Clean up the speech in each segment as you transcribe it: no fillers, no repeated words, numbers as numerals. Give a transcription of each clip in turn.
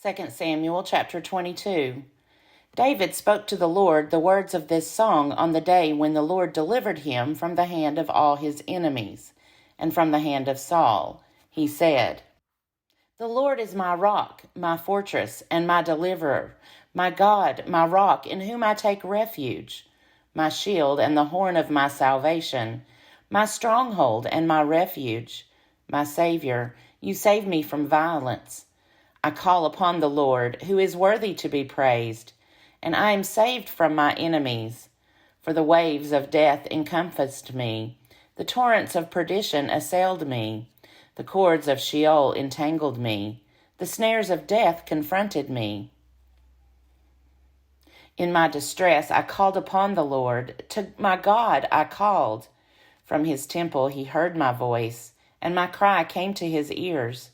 2 Samuel chapter 22. David spoke to the Lord the words of this song on the day when the Lord delivered him from the hand of all his enemies, and from the hand of Saul. He said, "The Lord is my rock, my fortress, and my deliverer, my God, my rock, in whom I take refuge, my shield and the horn of my salvation, my stronghold and my refuge, my Savior, you save me from violence. I call upon the Lord, who is worthy to be praised, and I am saved from my enemies. For the waves of death encompassed me, the torrents of perdition assailed me, the cords of Sheol entangled me, the snares of death confronted me. In my distress I called upon the Lord, to my God I called. From his temple he heard my voice, and my cry came to his ears.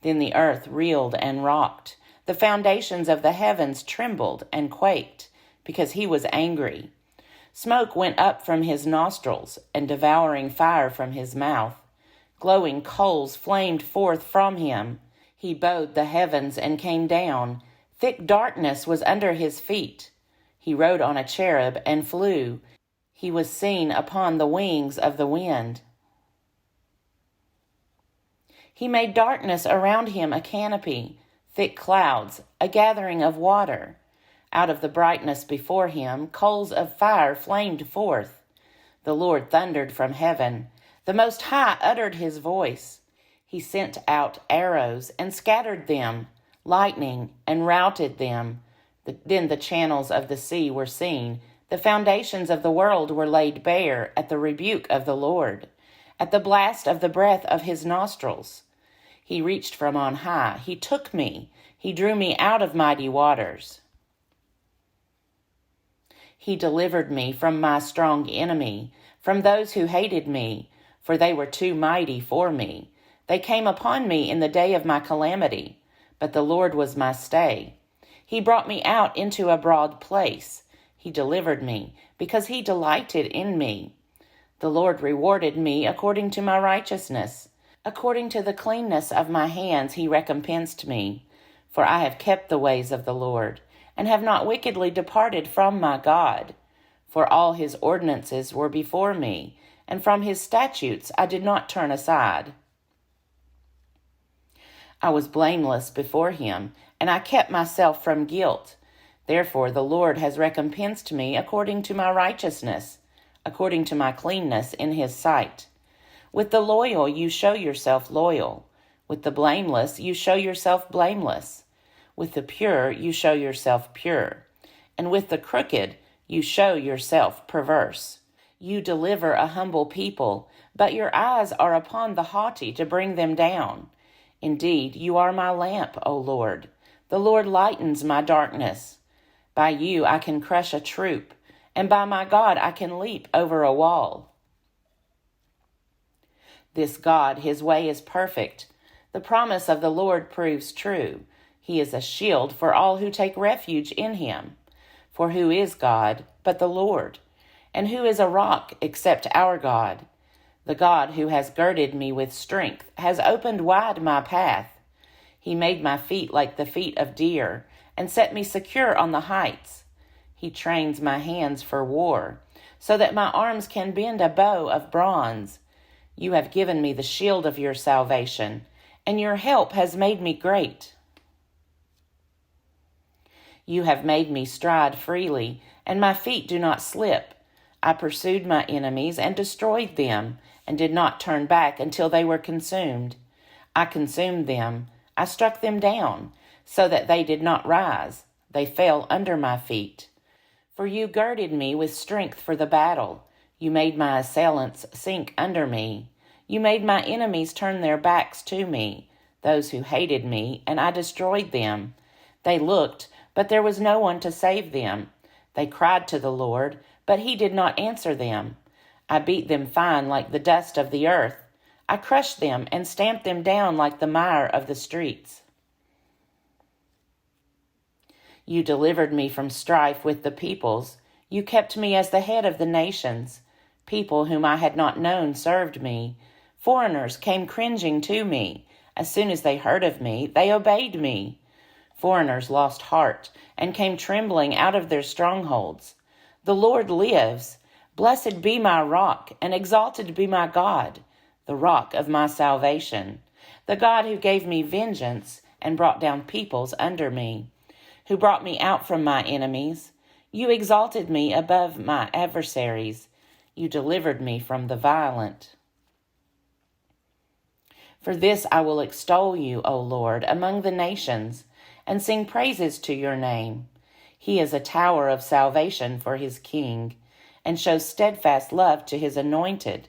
Then the earth reeled and rocked. The foundations of the heavens trembled and quaked, because he was angry. Smoke went up from his nostrils, and devouring fire from his mouth. Glowing coals flamed forth from him. He bowed the heavens and came down. Thick darkness was under his feet. He rode on a cherub and flew. He was seen upon the wings of the wind. He made darkness around him a canopy, thick clouds, a gathering of water. Out of the brightness before him, coals of fire flamed forth. The Lord thundered from heaven. The Most High uttered his voice. He sent out arrows and scattered them, lightning and routed them. Then the channels of the sea were seen. The foundations of the world were laid bare at the rebuke of the Lord, at the blast of the breath of his nostrils. He reached from on high. He took me. He drew me out of mighty waters. He delivered me from my strong enemy, from those who hated me, for they were too mighty for me. They came upon me in the day of my calamity, but the Lord was my stay. He brought me out into a broad place. He delivered me, because he delighted in me. The Lord rewarded me according to my righteousness. According to the cleanness of my hands he recompensed me. For I have kept the ways of the Lord, and have not wickedly departed from my God. For all his ordinances were before me, and from his statutes I did not turn aside. I was blameless before him, and I kept myself from guilt. Therefore the Lord has recompensed me according to my righteousness, according to my cleanness in his sight. With the loyal you show yourself loyal. With the blameless you show yourself blameless. With the pure you show yourself pure. And with the crooked you show yourself perverse. You deliver a humble people, but your eyes are upon the haughty to bring them down. Indeed, you are my lamp, O Lord. The Lord lightens my darkness. By you I can crush a troop, and by my God I can leap over a wall. This God, his way is perfect. The promise of the Lord proves true. He is a shield for all who take refuge in him. For who is God but the Lord? And who is a rock except our God? The God who has girded me with strength has opened wide my path. He made my feet like the feet of deer, and set me secure on the heights. He trains my hands for war, so that my arms can bend a bow of bronze. You have given me the shield of your salvation, and your help has made me great. You have made me stride freely, and my feet do not slip. I pursued my enemies and destroyed them, and did not turn back until they were consumed. I consumed them. I struck them down, so that they did not rise. They fell under my feet. For you girded me with strength for the battle. You made my assailants sink under me. You made my enemies turn their backs to me, those who hated me, and I destroyed them. They looked, but there was no one to save them. They cried to the Lord, but he did not answer them. I beat them fine like the dust of the earth. I crushed them and stamped them down like the mire of the streets. You delivered me from strife with the peoples. You kept me as the head of the nations. People whom I had not known served me. Foreigners came cringing to me. As soon as they heard of me, they obeyed me. Foreigners lost heart and came trembling out of their strongholds. The Lord lives. Blessed be my rock, and exalted be my God, the rock of my salvation, the God who gave me vengeance and brought down peoples under me, who brought me out from my enemies. You exalted me above my adversaries. You delivered me from the violent. For this I will extol you, O Lord, among the nations, and sing praises to your name. He is a tower of salvation for his king, and shows steadfast love to his anointed,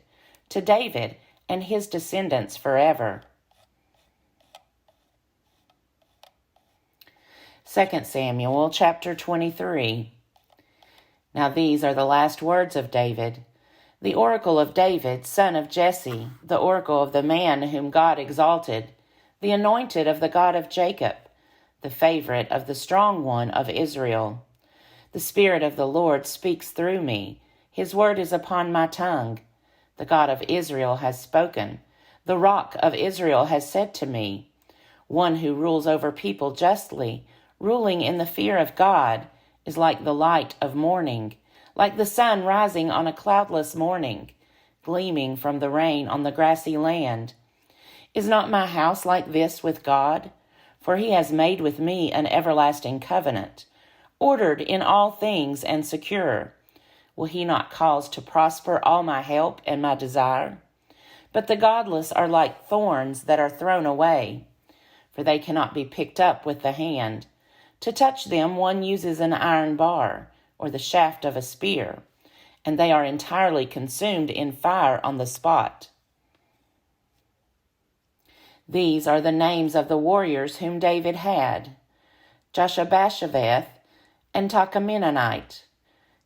to David and his descendants forever. 2 Samuel chapter 23. Now these are the last words of David. The oracle of David, son of Jesse, the oracle of the man whom God exalted, the anointed of the God of Jacob, the favorite of the strong one of Israel. The Spirit of the Lord speaks through me. His word is upon my tongue. The God of Israel has spoken. The rock of Israel has said to me, one who rules over people justly, ruling in the fear of God, is like the light of morning, like the sun rising on a cloudless morning, gleaming from the rain on the grassy land. Is not my house like this with God? For he has made with me an everlasting covenant, ordered in all things and secure. Will he not cause to prosper all my help and my desire? But the godless are like thorns that are thrown away, for they cannot be picked up with the hand. To touch them one uses an iron bar, or the shaft of a spear, and they are entirely consumed in fire on the spot. These are the names of the warriors whom David had: Joshabasheveth and Tachamenonite.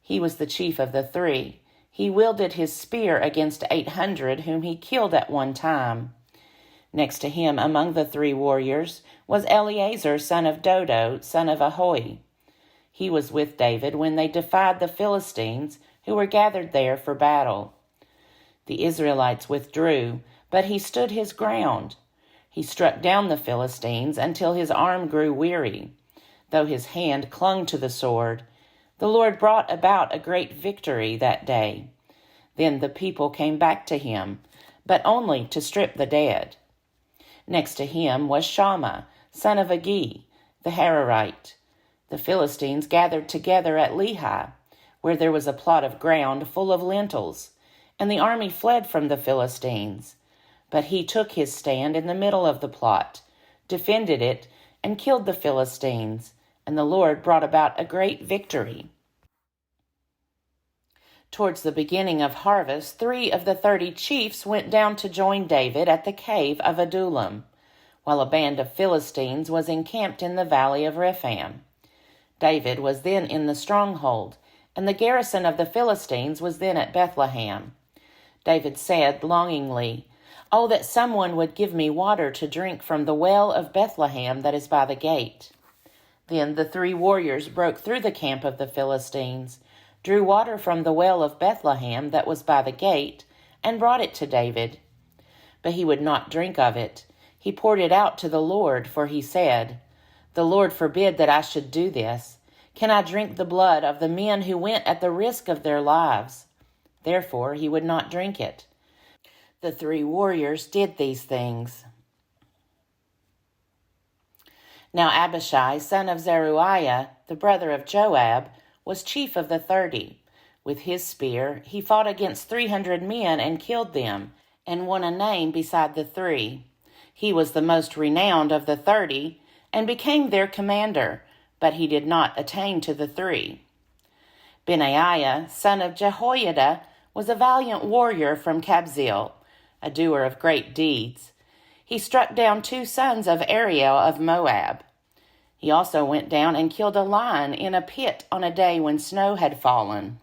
He was the chief of the three. He wielded his spear against 800 whom he killed at one time. Next to him among the three warriors was Eleazar, son of Dodo, son of Ahoy. He was with David when they defied the Philistines who were gathered there for battle. The Israelites withdrew, but he stood his ground. He struck down the Philistines until his arm grew weary. Though his hand clung to the sword, the Lord brought about a great victory that day. Then the people came back to him, but only to strip the dead. Next to him was Shammah, son of Agi, the Hararite. The Philistines gathered together at Lehi, where there was a plot of ground full of lentils, and the army fled from the Philistines. But he took his stand in the middle of the plot, defended it, and killed the Philistines, and the Lord brought about a great victory. Towards the beginning of harvest, 3 of the 30 chiefs went down to join David at the cave of Adullam, while a band of Philistines was encamped in the valley of Rephaim. David was then in the stronghold, and the garrison of the Philistines was then at Bethlehem. David said longingly, "Oh, that someone would give me water to drink from the well of Bethlehem that is by the gate." Then the 3 warriors broke through the camp of the Philistines, drew water from the well of Bethlehem that was by the gate, and brought it to David. But he would not drink of it. He poured it out to the Lord, for he said, "The Lord forbid that I should do this. Can I drink the blood of the men who went at the risk of their lives?" Therefore he would not drink it. The 3 warriors did these things. Now Abishai, son of Zeruiah, the brother of Joab, was chief of the 30. With his spear he fought against 300 men and killed them, and won a name beside the 3. He was the most renowned of the 30, and became their commander, but he did not attain to the 3. Benaiah, son of Jehoiada, was a valiant warrior from Kabzeel, a doer of great deeds. He struck down 2 sons of Ariel of Moab. He also went down and killed a lion in a pit on a day when snow had fallen.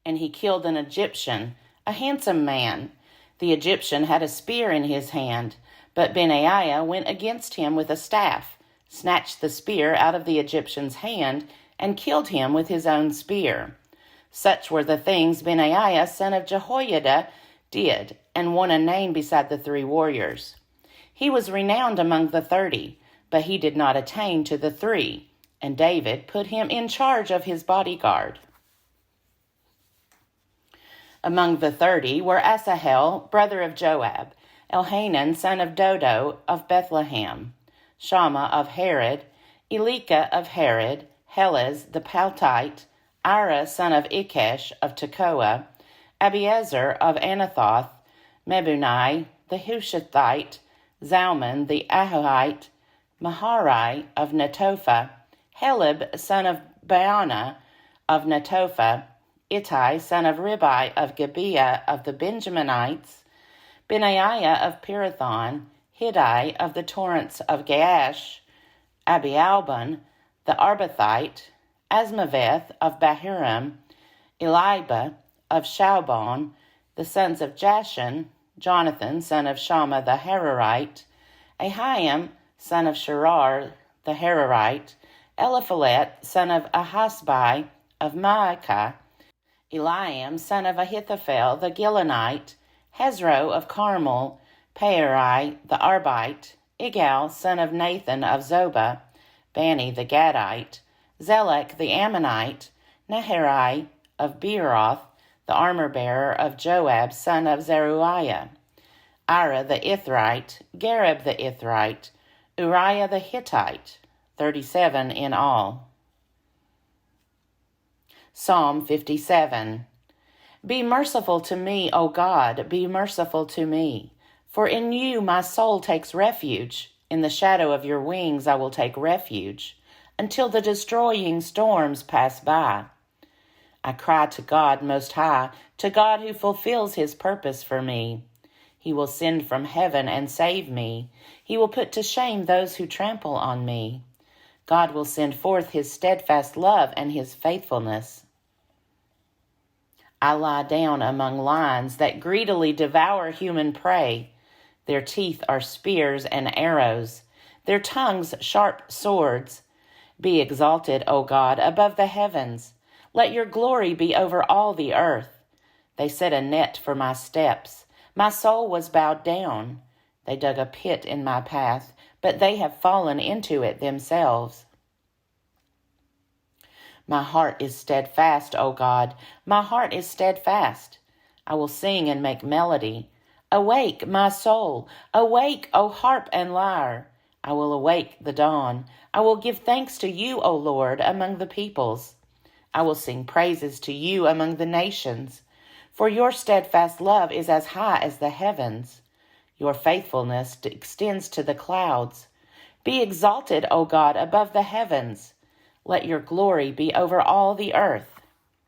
And he killed an Egyptian, a handsome man. The Egyptian had a spear in his hand, but Benaiah went against him with a staff, snatched the spear out of the Egyptian's hand, and killed him with his own spear. Such were the things Benaiah, son of Jehoiada, did, and won a name beside the 3 warriors. He was renowned among the 30, but he did not attain to the 3, and David put him in charge of his bodyguard. Among the 30 were Asahel, brother of Joab, Elhanan, son of Dodo of Bethlehem, Shammah of Harod, Elika of Harod, Helez the Paltite, Ira, son of Ikesh of Tekoa, Abiezer of Anathoth, Mebunai the Hushathite, Zalman the Ahohite, Maharai of Netophah, Heleb, son of Baana of Netophah, Ittai, son of Ribai of Gibeah of the Benjaminites, Benaiah of Pirathon, Hiddai of the torrents of Gaash, Abialban the Arbathite, Asmaveth of Bahurim, Eliba of Shalbon, the sons of Jashan, Jonathan, son of Shammah the Hararite, Ahiam, son of Sherar the Hararite, Eliphalet, son of Ahasbai of Maacah, Eliam, son of Ahithophel the Gilonite, Hezro of Carmel, Paarai the Arbite, Igal, son of Nathan of Zobah, Bani the Gadite, Zelek the Ammonite, Naharai of Beeroth, the armor-bearer of Joab, son of Zeruiah, Ira the Ithrite, Gareb the Ithrite, Uriah the Hittite, 37 in all. Psalm 57. Be merciful to me, O God, be merciful to me. For in you my soul takes refuge. In the shadow of your wings I will take refuge, until the destroying storms pass by. I cry to God Most High, to God who fulfills his purpose for me. He will send from heaven and save me. He will put to shame those who trample on me. God will send forth his steadfast love and his faithfulness. I lie down among lions that greedily devour human prey. Their teeth are spears and arrows, their tongues sharp swords. Be exalted, O God, above the heavens. Let your glory be over all the earth. They set a net for my steps. My soul was bowed down. They dug a pit in my path, but they have fallen into it themselves. My heart is steadfast, O God. My heart is steadfast. I will sing and make melody. Awake, my soul. Awake, O harp and lyre. I will awake the dawn. I will give thanks to you, O Lord, among the peoples. I will sing praises to you among the nations. For your steadfast love is as high as the heavens. Your faithfulness extends to the clouds. Be exalted, O God, above the heavens. Let your glory be over all the earth.